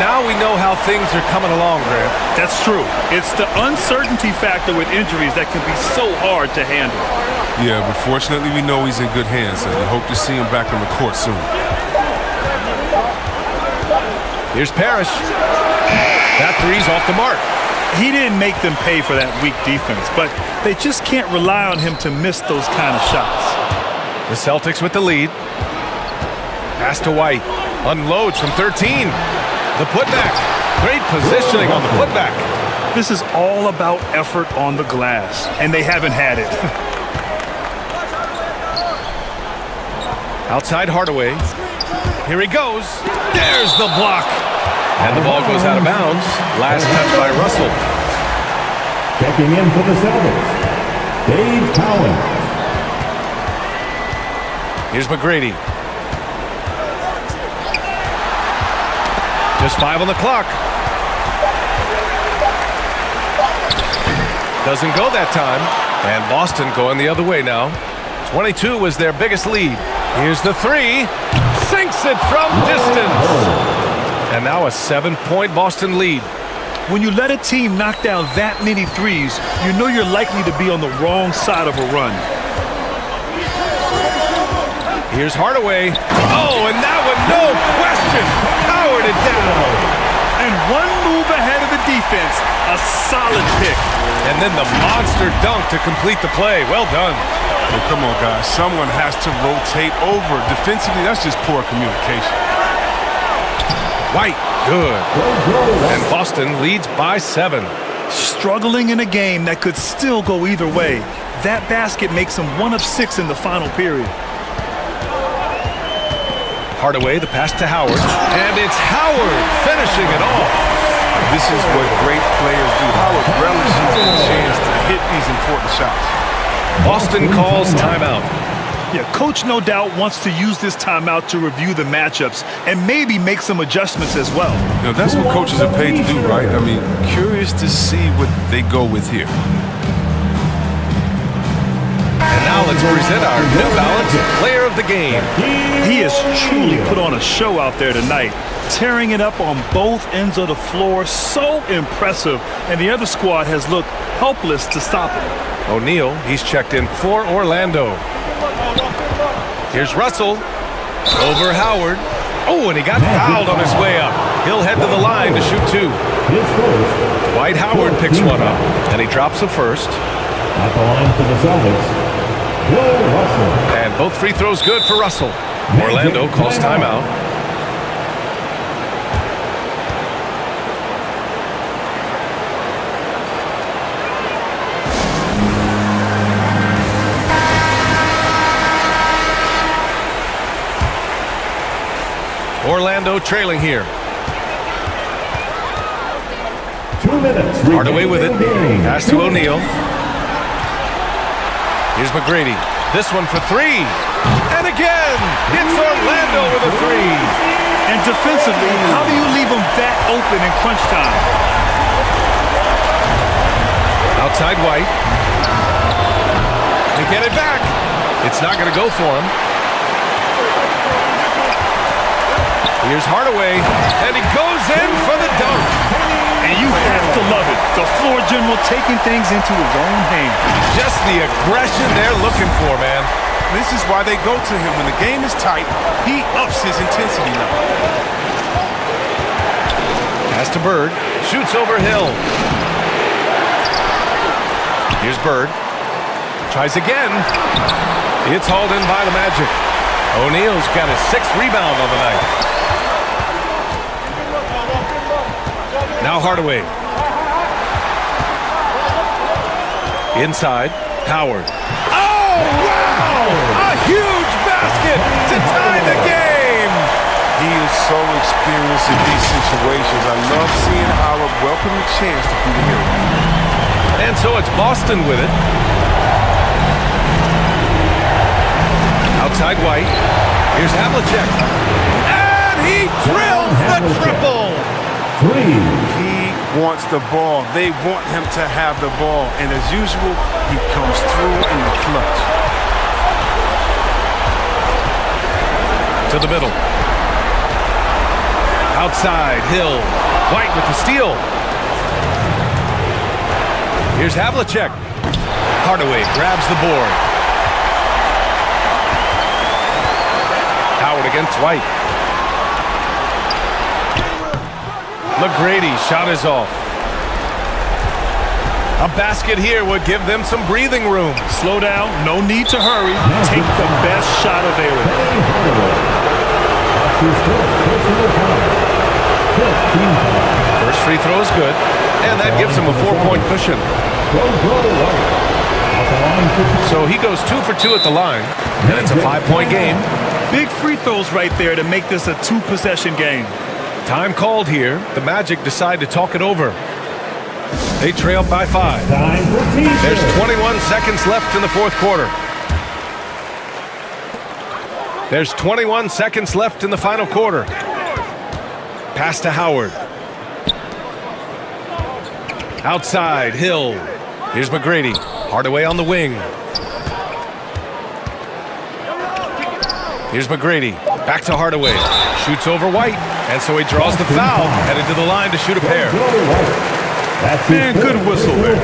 Speaker 2: Now we know how things are coming along, Grant.
Speaker 4: That's true. It's the uncertainty factor with injuries that can be so hard to handle.
Speaker 3: Yeah, but fortunately we know he's in good hands, and we hope to see him back on the court soon.
Speaker 2: Here's Parrish. That three's off the mark.
Speaker 4: He didn't make them pay for that weak defense, but they just can't rely on him to miss those kind of shots.
Speaker 2: The Celtics with the lead. Pass to White. Unloads from 13. The putback. Great positioning on the putback.
Speaker 4: This is all about effort on the glass, and they haven't had it.
Speaker 2: Outside Hardaway. Here he goes. There's the block. And the ball goes out of bounds. Last touch by Russell.
Speaker 5: Checking in for the Celtics, Dave Cowan.
Speaker 2: Here's McGrady. Just 5 on the clock. Doesn't go that time. And Boston going the other way now. 22 was their biggest lead. Here's the 3. Sinks it from distance. And now a 7-point Boston lead.
Speaker 4: When you let a team knock down that many threes, you know you're likely to be on the wrong side of a run.
Speaker 2: Here's Hardaway. Oh, and that one, no question, powered it down.
Speaker 4: And one move ahead of the defense, a solid pick.
Speaker 2: And then the monster dunk to complete the play. Well done.
Speaker 3: Well, come on, guys. Someone has to rotate over. Defensively, that's just poor communication.
Speaker 2: White, good. And Boston leads by 7.
Speaker 4: Struggling in a game that could still go either way. That basket makes him 1 of 6 in the final period.
Speaker 2: Hardaway, the pass to Howard. And it's Howard finishing it off.
Speaker 3: This is what great players do. Howard relishes the chance to hit these important shots.
Speaker 2: Boston calls timeout.
Speaker 4: Yeah, coach no doubt wants to use this timeout to review the matchups and maybe make some adjustments as well.
Speaker 3: You know, that's what coaches are paid to do, right? I mean, curious to see what they go with here.
Speaker 2: And now let's present our New Balance Player of the Game.
Speaker 4: He has truly put on a show out there tonight, tearing it up on both ends of the floor. So impressive, and the other squad has looked helpless to stop him.
Speaker 2: O'Neal, he's checked in for Orlando. Here's Russell over Howard. Oh, and he got fouled on his way up. He'll head to the line to shoot 2. Dwight Howard picks one up, and he drops the first.
Speaker 5: At the line for the Celtics, Russell.
Speaker 2: And both free throws good for Russell. Orlando calls timeout. Orlando trailing here.
Speaker 5: 2 minutes.
Speaker 2: Hardaway with it. Pass to O'Neal. Here's McGrady. This one for 3. And again, it's Orlando with a 3.
Speaker 4: And defensively, how do you leave them that open in crunch time?
Speaker 2: Outside White. They get it back. It's not going to go for him. Here's Hardaway, and he goes in for the dunk.
Speaker 4: And you have to love it. The floor general taking things into his own hands.
Speaker 2: Just the aggression they're looking for, man.
Speaker 3: This is why they go to him. When the game is tight, he ups his intensity now.
Speaker 2: Pass to Bird. Shoots over Hill. Here's Bird. Tries again. It's hauled in by the Magic. O'Neal's got his 6th rebound on the night. Now Hardaway. Inside, Howard. Oh, wow! A huge basket to tie the game!
Speaker 3: He is so experienced in these situations. I love seeing Howard welcome the chance to be the hero.
Speaker 2: And so it's Boston with it. Outside White. Here's Havlicek. And he drills the triple!
Speaker 5: 3.
Speaker 3: He wants the ball. They want him to have the ball. And as usual, he comes through in the clutch.
Speaker 2: To the middle. Outside, Hill. White with the steal. Here's Havlicek. Hardaway grabs the board. Howard against White. McGrady shot is off. A basket here would give them some breathing room.
Speaker 4: Slow down, no need to hurry. Take the best shot available.
Speaker 2: First free throw is good, and that gives him a 4-point cushion. So he goes 2 for 2 at the line, and it's a 5-point game.
Speaker 4: Big free throws right there to make this a 2-possession game.
Speaker 2: Time called here. The Magic decide to talk it over. They trail by 5. There's 21 seconds left in the 4th quarter. There's 21 seconds left in the final quarter. Pass to Howard. Outside, Hill. Here's McGrady. Hardaway on the wing. Here's McGrady. Back to Hardaway. Shoots over White. And so he draws the foul. Headed to the line to shoot a pair.
Speaker 4: Man, good whistle there.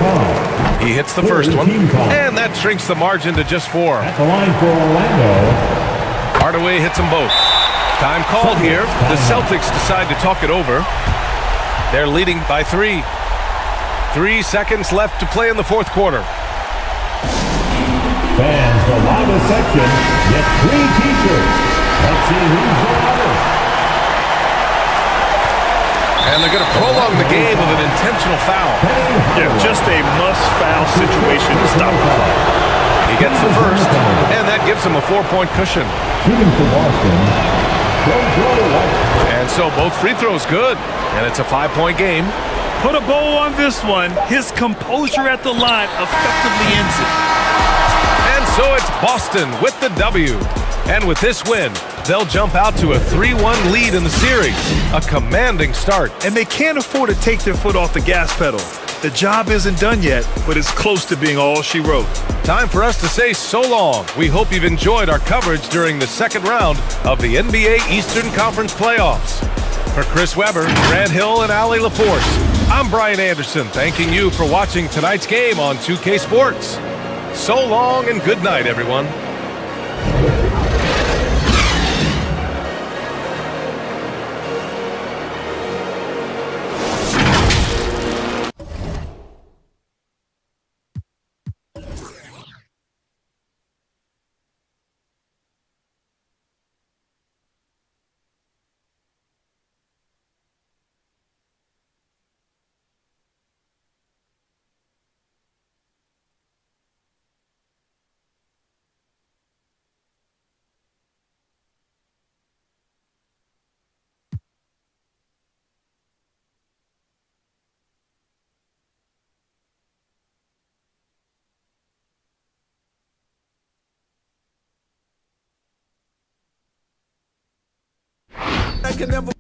Speaker 2: He hits the first one. And that shrinks the margin to just 4.
Speaker 5: At the line for Orlando.
Speaker 2: Hardaway hits them both. Time called here. The Celtics decide to talk it over. They're leading by 3. 3 seconds left to play in the fourth quarter.
Speaker 5: Fans, the loudest section get 3 t-shirts. Let's see who's the loudest.
Speaker 2: And they're going to prolong the game with an intentional foul.
Speaker 4: Yeah, just a must-foul situation to stop the clock.
Speaker 2: He gets the first, and that gives him a 4-point cushion.
Speaker 5: Shooting for Boston,
Speaker 2: And so both free throws good, and it's a 5-point game.
Speaker 4: Put a bow on this one. His composure at the line effectively ends it.
Speaker 2: And so it's Boston with the W. And with this win, they'll jump out to a 3-1 lead in the series. A commanding start.
Speaker 4: And they can't afford to take their foot off the gas pedal. The job isn't done yet, but it's close to being all she wrote.
Speaker 2: Time for us to say so long. We hope you've enjoyed our coverage during the second round of the NBA Eastern Conference playoffs. For Chris Webber, Grant Hill, and Allie LaForce, I'm Brian Anderson, thanking you for watching tonight's game on 2K Sports. So long and good night, everyone.
Speaker 8: I can never